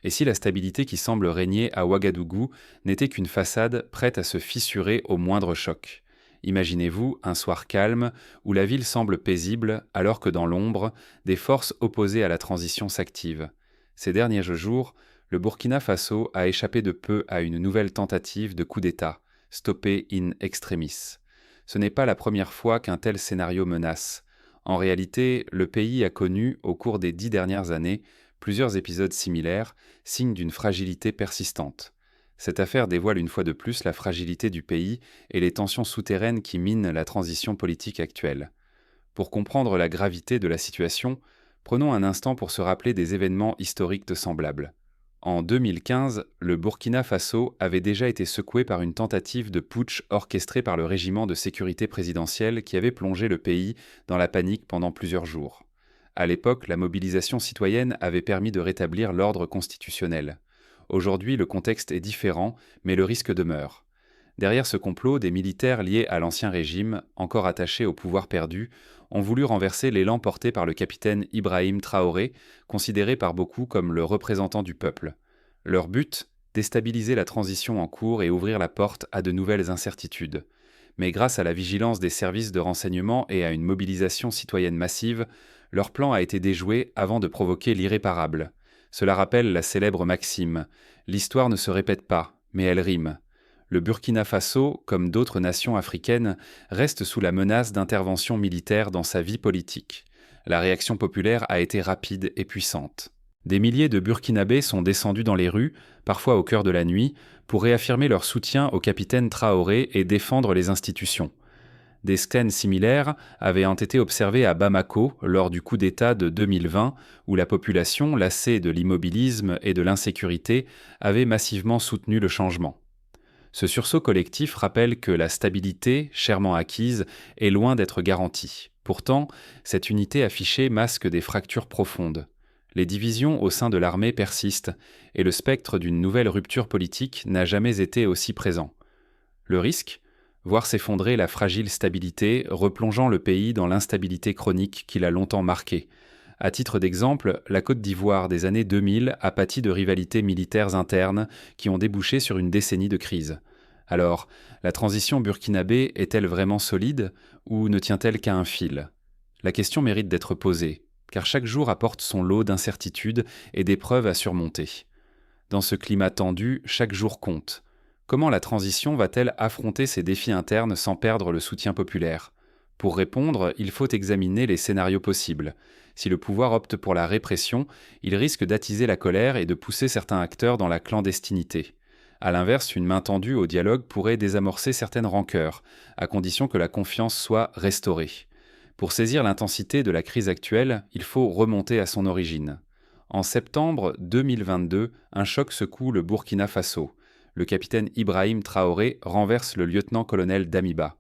Et si la stabilité qui semble régner à Ouagadougou n'était qu'une façade prête à se fissurer au moindre choc? Imaginez-vous un soir calme où la ville semble paisible alors que dans l'ombre, des forces opposées à la transition s'activent. Ces derniers jours, le Burkina Faso a échappé de peu à une nouvelle tentative de coup d'État, stoppée in extremis. Ce n'est pas la première fois qu'un tel scénario menace. En réalité, le pays a connu, au cours des 10 dernières années, plusieurs épisodes similaires, signe d'une fragilité persistante. Cette affaire dévoile une fois de plus la fragilité du pays et les tensions souterraines qui minent la transition politique actuelle. Pour comprendre la gravité de la situation, prenons un instant pour se rappeler des événements historiques de semblables. En 2015, le Burkina Faso avait déjà été secoué par une tentative de putsch orchestrée par le régiment de sécurité présidentielle qui avait plongé le pays dans la panique pendant plusieurs jours. À l'époque, la mobilisation citoyenne avait permis de rétablir l'ordre constitutionnel. Aujourd'hui, le contexte est différent, mais le risque demeure. Derrière ce complot, des militaires liés à l'ancien régime, encore attachés au pouvoir perdu, ont voulu renverser l'élan porté par le capitaine Ibrahim Traoré, considéré par beaucoup comme le représentant du peuple. Leur but, déstabiliser la transition en cours et ouvrir la porte à de nouvelles incertitudes. Mais grâce à la vigilance des services de renseignement et à une mobilisation citoyenne massive, leur plan a été déjoué avant de provoquer l'irréparable. Cela rappelle la célèbre maxime « L'histoire ne se répète pas, mais elle rime ». Le Burkina Faso, comme d'autres nations africaines, reste sous la menace d'interventions militaires dans sa vie politique. La réaction populaire a été rapide et puissante. Des milliers de Burkinabés sont descendus dans les rues, parfois au cœur de la nuit, pour réaffirmer leur soutien au capitaine Traoré et défendre les institutions. Des scènes similaires avaient été observées à Bamako lors du coup d'État de 2020, où la population, lassée de l'immobilisme et de l'insécurité, avait massivement soutenu le changement. Ce sursaut collectif rappelle que la stabilité, chèrement acquise, est loin d'être garantie. Pourtant, cette unité affichée masque des fractures profondes. Les divisions au sein de l'armée persistent, et le spectre d'une nouvelle rupture politique n'a jamais été aussi présent. Le risque ? Voir s'effondrer la fragile stabilité, replongeant le pays dans l'instabilité chronique qui l'a longtemps marqué. À titre d'exemple, la Côte d'Ivoire des années 2000 a pâti de rivalités militaires internes qui ont débouché sur une décennie de crise. Alors, la transition burkinabé est-elle vraiment solide ou ne tient-elle qu'à un fil? La question mérite d'être posée, car chaque jour apporte son lot d'incertitudes et d'épreuves à surmonter. Dans ce climat tendu, chaque jour compte. Comment la transition va-t-elle affronter ces défis internes sans perdre le soutien populaire? Pour répondre, il faut examiner les scénarios possibles. Si le pouvoir opte pour la répression, il risque d'attiser la colère et de pousser certains acteurs dans la clandestinité. À l'inverse, une main tendue au dialogue pourrait désamorcer certaines rancœurs, à condition que la confiance soit restaurée. Pour saisir l'intensité de la crise actuelle, il faut remonter à son origine. En septembre 2022, un choc secoue le Burkina Faso. Le capitaine Ibrahim Traoré renverse le lieutenant-colonel Damiba.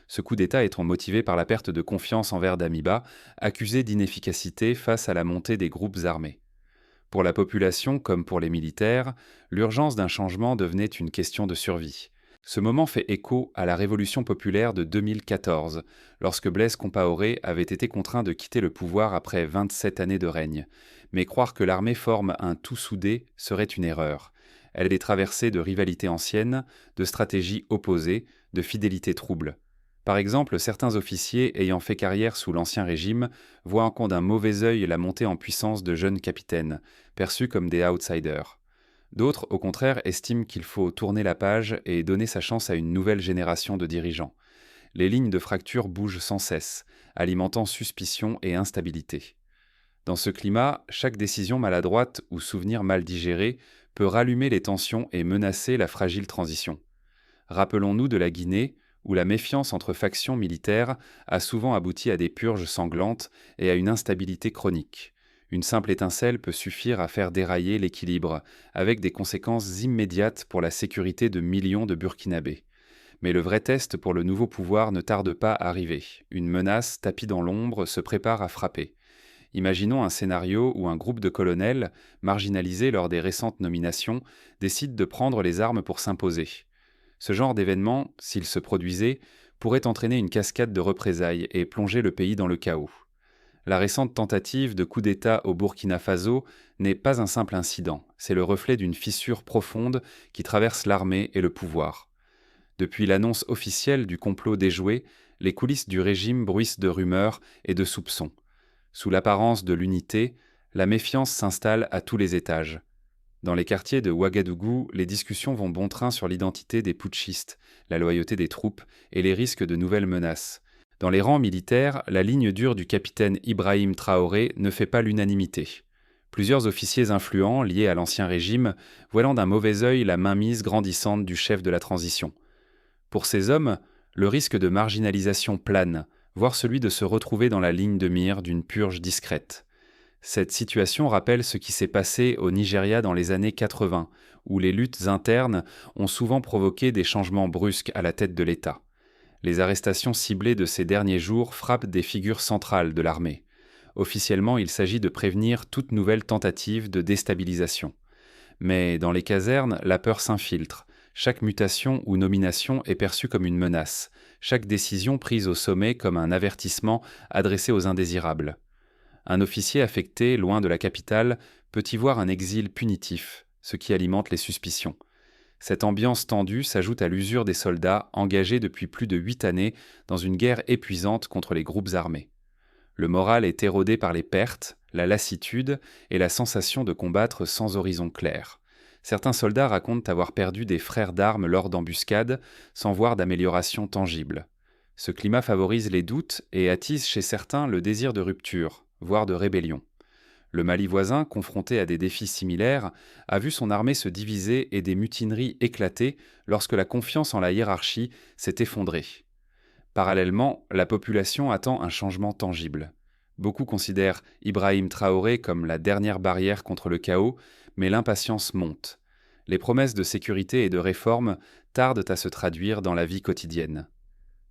Ce coup d'État étant motivé par la perte de confiance envers Damiba, accusé d'inefficacité face à la montée des groupes armés. Pour la population comme pour les militaires, l'urgence d'un changement devenait une question de survie. Ce moment fait écho à la révolution populaire de 2014, lorsque Blaise Compaoré avait été contraint de quitter le pouvoir après 27 années de règne. Mais croire que l'armée forme un tout soudé serait une erreur. Elle est traversée de rivalités anciennes, de stratégies opposées, de fidélités troubles. Par exemple, certains officiers ayant fait carrière sous l'Ancien Régime voient encore d'un mauvais œil la montée en puissance de jeunes capitaines, perçus comme des outsiders. D'autres, au contraire, estiment qu'il faut tourner la page et donner sa chance à une nouvelle génération de dirigeants. Les lignes de fracture bougent sans cesse, alimentant suspicion et instabilité. Dans ce climat, chaque décision maladroite ou souvenir mal digéré peut rallumer les tensions et menacer la fragile transition. Rappelons-nous de la Guinée, où la méfiance entre factions militaires a souvent abouti à des purges sanglantes et à une instabilité chronique. Une simple étincelle peut suffire à faire dérailler l'équilibre, avec des conséquences immédiates pour la sécurité de millions de Burkinabés. Mais le vrai test pour le nouveau pouvoir ne tarde pas à arriver. Une menace tapie dans l'ombre se prépare à frapper. Imaginons un scénario où un groupe de colonels, marginalisés lors des récentes nominations, décide de prendre les armes pour s'imposer. Ce genre d'événement, s'il se produisait, pourrait entraîner une cascade de représailles et plonger le pays dans le chaos. La récente tentative de coup d'État au Burkina Faso n'est pas un simple incident, c'est le reflet d'une fissure profonde qui traverse l'armée et le pouvoir. Depuis l'annonce officielle du complot déjoué, les coulisses du régime bruissent de rumeurs et de soupçons. Sous l'apparence de l'unité, la méfiance s'installe à tous les étages. Dans les quartiers de Ouagadougou, les discussions vont bon train sur l'identité des putschistes, la loyauté des troupes et les risques de nouvelles menaces. Dans les rangs militaires, la ligne dure du capitaine Ibrahim Traoré ne fait pas l'unanimité. Plusieurs officiers influents, liés à l'ancien régime, voient d'un mauvais œil la mainmise grandissante du chef de la transition. Pour ces hommes, le risque de marginalisation plane, voire celui de se retrouver dans la ligne de mire d'une purge discrète. Cette situation rappelle ce qui s'est passé au Nigeria dans les années 80, où les luttes internes ont souvent provoqué des changements brusques à la tête de l'État. Les arrestations ciblées de ces derniers jours frappent des figures centrales de l'armée. Officiellement, il s'agit de prévenir toute nouvelle tentative de déstabilisation. Mais dans les casernes, la peur s'infiltre. Chaque mutation ou nomination est perçue comme une menace, chaque décision prise au sommet comme un avertissement adressé aux indésirables. Un officier affecté, loin de la capitale, peut y voir un exil punitif, ce qui alimente les suspicions. Cette ambiance tendue s'ajoute à l'usure des soldats engagés depuis plus de 8 années dans une guerre épuisante contre les groupes armés. Le moral est érodé par les pertes, la lassitude et la sensation de combattre sans horizon clair. Certains soldats racontent avoir perdu des frères d'armes lors d'embuscades sans voir d'amélioration tangible. Ce climat favorise les doutes et attise chez certains le désir de rupture, voire de rébellion. Le Mali voisin, confronté à des défis similaires, a vu son armée se diviser et des mutineries éclater lorsque la confiance en la hiérarchie s'est effondrée. Parallèlement, la population attend un changement tangible. Beaucoup considèrent Ibrahim Traoré comme la dernière barrière contre le chaos, mais l'impatience monte. Les promesses de sécurité et de réforme tardent à se traduire dans la vie quotidienne.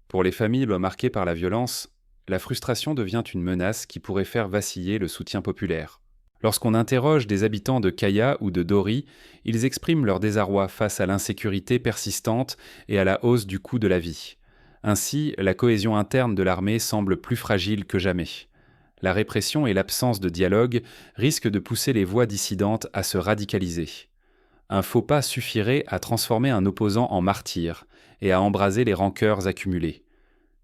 Pour les familles marquées par la violence, la frustration devient une menace qui pourrait faire vaciller le soutien populaire. Lorsqu'on interroge des habitants de Kaya ou de Dori, ils expriment leur désarroi face à l'insécurité persistante et à la hausse du coût de la vie. Ainsi, la cohésion interne de l'armée semble plus fragile que jamais. La répression et l'absence de dialogue risquent de pousser les voix dissidentes à se radicaliser. Un faux pas suffirait à transformer un opposant en martyr et à embraser les rancœurs accumulées.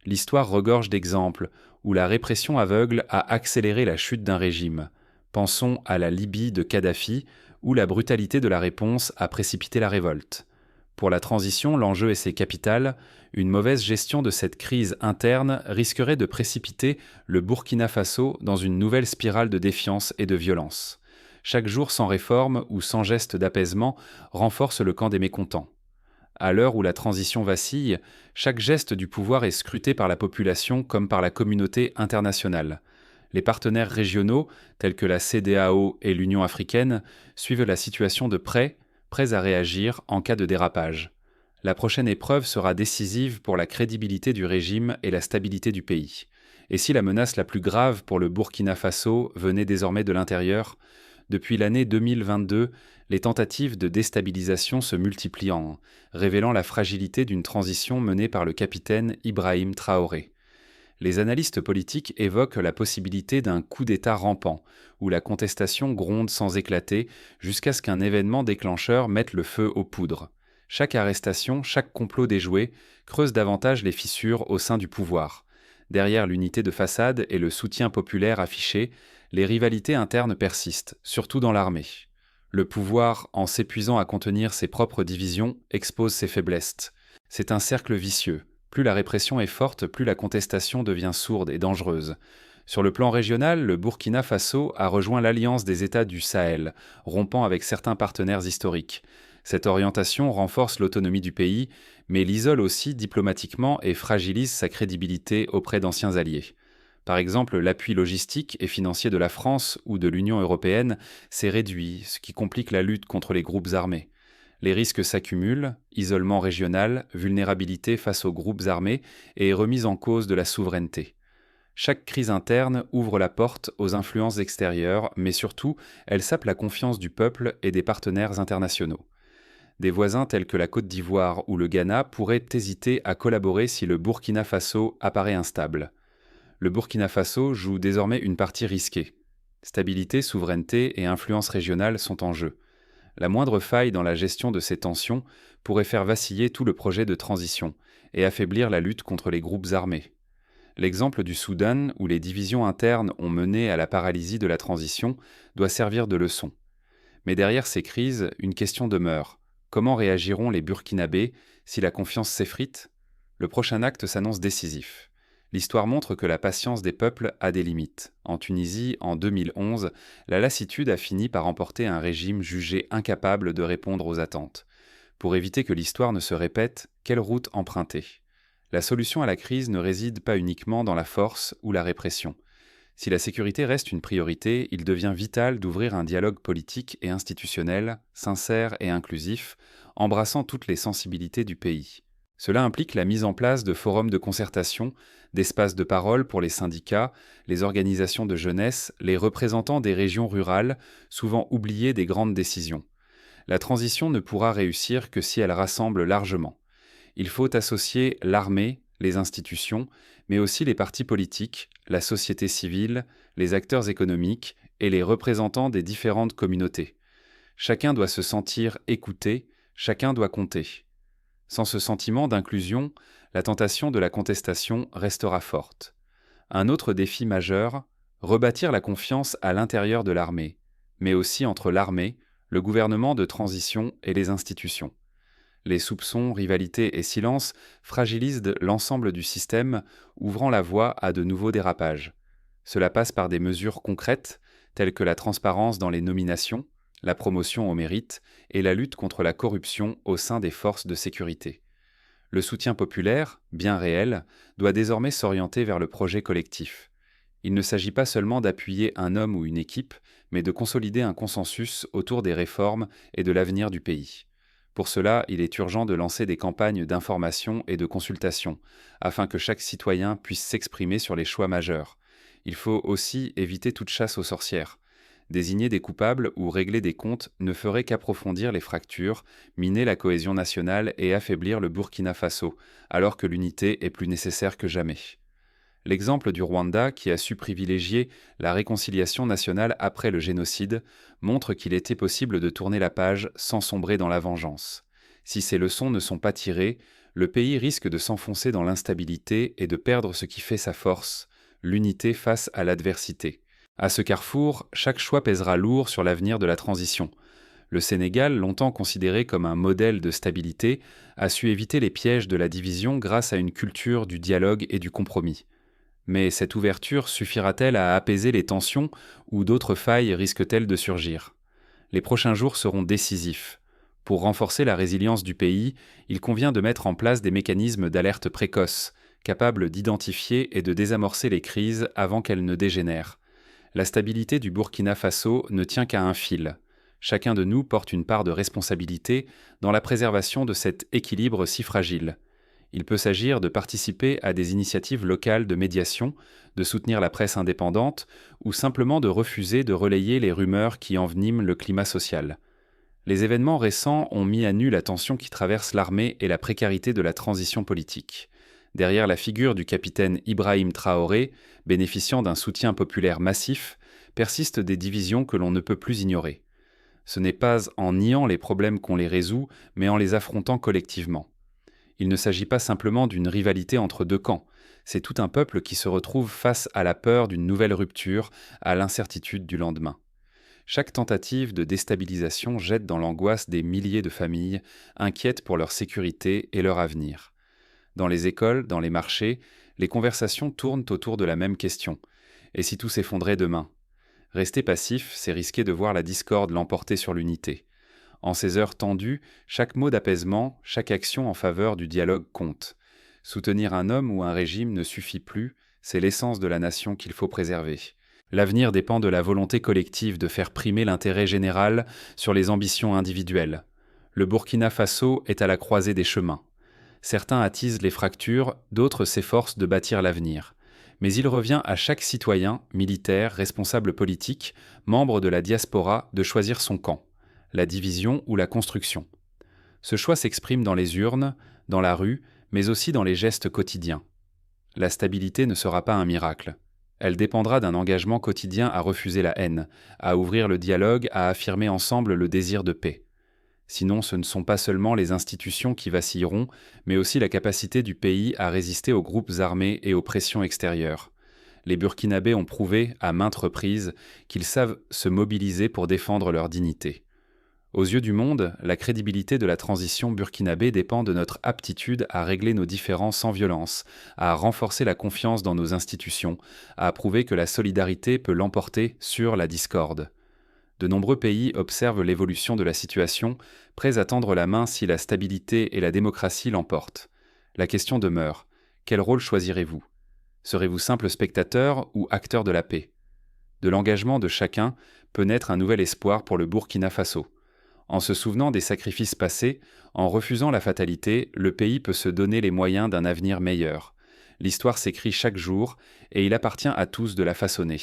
L'histoire regorge d'exemples où la répression aveugle a accéléré la chute d'un régime. Pensons à la Libye de Kadhafi, où la brutalité de la réponse a précipité la révolte. Pour la transition, l'enjeu est c'est capital. Une mauvaise gestion de cette crise interne risquerait de précipiter le Burkina Faso dans une nouvelle spirale de défiance et de violence. Chaque jour sans réforme ou sans geste d'apaisement renforce le camp des mécontents. À l'heure où la transition vacille, chaque geste du pouvoir est scruté par la population comme par la communauté internationale. Les partenaires régionaux, tels que la CEDEAO et l'Union africaine, suivent la situation de près, prêts à réagir en cas de dérapage. La prochaine épreuve sera décisive pour la crédibilité du régime et la stabilité du pays. Et si la menace la plus grave pour le Burkina Faso venait désormais de l'intérieur, depuis l'année 2022, les tentatives de déstabilisation se multiplient, révélant la fragilité d'une transition menée par le capitaine Ibrahim Traoré. Les analystes politiques évoquent la possibilité d'un coup d'État rampant, où la contestation gronde sans éclater, jusqu'à ce qu'un événement déclencheur mette le feu aux poudres. Chaque arrestation, chaque complot déjoué, creuse davantage les fissures au sein du pouvoir. Derrière l'unité de façade et le soutien populaire affiché, les rivalités internes persistent, surtout dans l'armée. Le pouvoir, en s'épuisant à contenir ses propres divisions, expose ses faiblesses. C'est un cercle vicieux. Plus la répression est forte, plus la contestation devient sourde et dangereuse. Sur le plan régional, le Burkina Faso a rejoint l'Alliance des États du Sahel, rompant avec certains partenaires historiques. Cette orientation renforce l'autonomie du pays, mais l'isole aussi diplomatiquement et fragilise sa crédibilité auprès d'anciens alliés. Par exemple, l'appui logistique et financier de la France ou de l'Union européenne s'est réduit, ce qui complique la lutte contre les groupes armés. Les risques s'accumulent, isolement régional, vulnérabilité face aux groupes armés et remise en cause de la souveraineté. Chaque crise interne ouvre la porte aux influences extérieures, mais surtout, elle sape la confiance du peuple et des partenaires internationaux. Des voisins tels que la Côte d'Ivoire ou le Ghana pourraient hésiter à collaborer si le Burkina Faso apparaît instable. Le Burkina Faso joue désormais une partie risquée. Stabilité, souveraineté et influence régionale sont en jeu. La moindre faille dans la gestion de ces tensions pourrait faire vaciller tout le projet de transition et affaiblir la lutte contre les groupes armés. L'exemple du Soudan, où les divisions internes ont mené à la paralysie de la transition, doit servir de leçon. Mais derrière ces crises, une question demeure. Comment réagiront les Burkinabés si la confiance s'effrite ? Le prochain acte s'annonce décisif. L'histoire montre que la patience des peuples a des limites. En Tunisie, en 2011, la lassitude a fini par emporter un régime jugé incapable de répondre aux attentes. Pour éviter que l'histoire ne se répète, quelle route emprunter ? La solution à la crise ne réside pas uniquement dans la force ou la répression. Si la sécurité reste une priorité, il devient vital d'ouvrir un dialogue politique et institutionnel, sincère et inclusif, embrassant toutes les sensibilités du pays. Cela implique la mise en place de forums de concertation, d'espaces de parole pour les syndicats, les organisations de jeunesse, les représentants des régions rurales, souvent oubliées des grandes décisions. La transition ne pourra réussir que si elle rassemble largement. Il faut associer l'armée, les institutions, mais aussi les partis politiques, la société civile, les acteurs économiques et les représentants des différentes communautés. Chacun doit se sentir écouté, chacun doit compter. Sans ce sentiment d'inclusion, la tentation de la contestation restera forte. Un autre défi majeur, rebâtir la confiance à l'intérieur de l'armée, mais aussi entre l'armée, le gouvernement de transition et les institutions. Les soupçons, rivalités et silences fragilisent l'ensemble du système, ouvrant la voie à de nouveaux dérapages. Cela passe par des mesures concrètes, telles que la transparence dans les nominations, la promotion au mérite et la lutte contre la corruption au sein des forces de sécurité. Le soutien populaire, bien réel, doit désormais s'orienter vers le projet collectif. Il ne s'agit pas seulement d'appuyer un homme ou une équipe, mais de consolider un consensus autour des réformes et de l'avenir du pays. Pour cela, il est urgent de lancer des campagnes d'information et de consultation, afin que chaque citoyen puisse s'exprimer sur les choix majeurs. Il faut aussi éviter toute chasse aux sorcières. Désigner des coupables ou régler des comptes ne ferait qu'approfondir les fractures, miner la cohésion nationale et affaiblir le Burkina Faso, alors que l'unité est plus nécessaire que jamais. L'exemple du Rwanda, qui a su privilégier la réconciliation nationale après le génocide, montre qu'il était possible de tourner la page sans sombrer dans la vengeance. Si ces leçons ne sont pas tirées, le pays risque de s'enfoncer dans l'instabilité et de perdre ce qui fait sa force, l'unité face à l'adversité. À ce carrefour, chaque choix pèsera lourd sur l'avenir de la transition. Le Sénégal, longtemps considéré comme un modèle de stabilité, a su éviter les pièges de la division grâce à une culture du dialogue et du compromis. Mais cette ouverture suffira-t-elle à apaiser les tensions ou d'autres failles risquent-elles de surgir ? Les prochains jours seront décisifs. Pour renforcer la résilience du pays, il convient de mettre en place des mécanismes d'alerte précoce, capables d'identifier et de désamorcer les crises avant qu'elles ne dégénèrent. La stabilité du Burkina Faso ne tient qu'à un fil. Chacun de nous porte une part de responsabilité dans la préservation de cet équilibre si fragile. Il peut s'agir de participer à des initiatives locales de médiation, de soutenir la presse indépendante ou simplement de refuser de relayer les rumeurs qui enveniment le climat social. Les événements récents ont mis à nu la tension qui traverse l'armée et la précarité de la transition politique. Derrière la figure du capitaine Ibrahim Traoré, bénéficiant d'un soutien populaire massif, persistent des divisions que l'on ne peut plus ignorer. Ce n'est pas en niant les problèmes qu'on les résout, mais en les affrontant collectivement. Il ne s'agit pas simplement d'une rivalité entre deux camps, c'est tout un peuple qui se retrouve face à la peur d'une nouvelle rupture, à l'incertitude du lendemain. Chaque tentative de déstabilisation jette dans l'angoisse des milliers de familles, inquiètes pour leur sécurité et leur avenir. Dans les écoles, dans les marchés, les conversations tournent autour de la même question. Et si tout s'effondrait demain ? Rester passif, c'est risquer de voir la discorde l'emporter sur l'unité. En ces heures tendues, chaque mot d'apaisement, chaque action en faveur du dialogue compte. Soutenir un homme ou un régime ne suffit plus, c'est l'essence de la nation qu'il faut préserver. L'avenir dépend de la volonté collective de faire primer l'intérêt général sur les ambitions individuelles. Le Burkina Faso est à la croisée des chemins. Certains attisent les fractures, d'autres s'efforcent de bâtir l'avenir. Mais il revient à chaque citoyen, militaire, responsable politique, membre de la diaspora, de choisir son camp, la division ou la construction. Ce choix s'exprime dans les urnes, dans la rue, mais aussi dans les gestes quotidiens. La stabilité ne sera pas un miracle. Elle dépendra d'un engagement quotidien à refuser la haine, à ouvrir le dialogue, à affirmer ensemble le désir de paix. Sinon, ce ne sont pas seulement les institutions qui vacilleront, mais aussi la capacité du pays à résister aux groupes armés et aux pressions extérieures. Les Burkinabés ont prouvé, à maintes reprises, qu'ils savent se mobiliser pour défendre leur dignité. Aux yeux du monde, la crédibilité de la transition burkinabé dépend de notre aptitude à régler nos différends sans violence, à renforcer la confiance dans nos institutions, à prouver que la solidarité peut l'emporter sur la discorde. De nombreux pays observent l'évolution de la situation, prêts à tendre la main si la stabilité et la démocratie l'emportent. La question demeure, quel rôle choisirez-vous ? Serez-vous simple spectateur ou acteur de la paix ? De l'engagement de chacun peut naître un nouvel espoir pour le Burkina Faso. En se souvenant des sacrifices passés, en refusant la fatalité, le pays peut se donner les moyens d'un avenir meilleur. L'histoire s'écrit chaque jour et il appartient à tous de la façonner.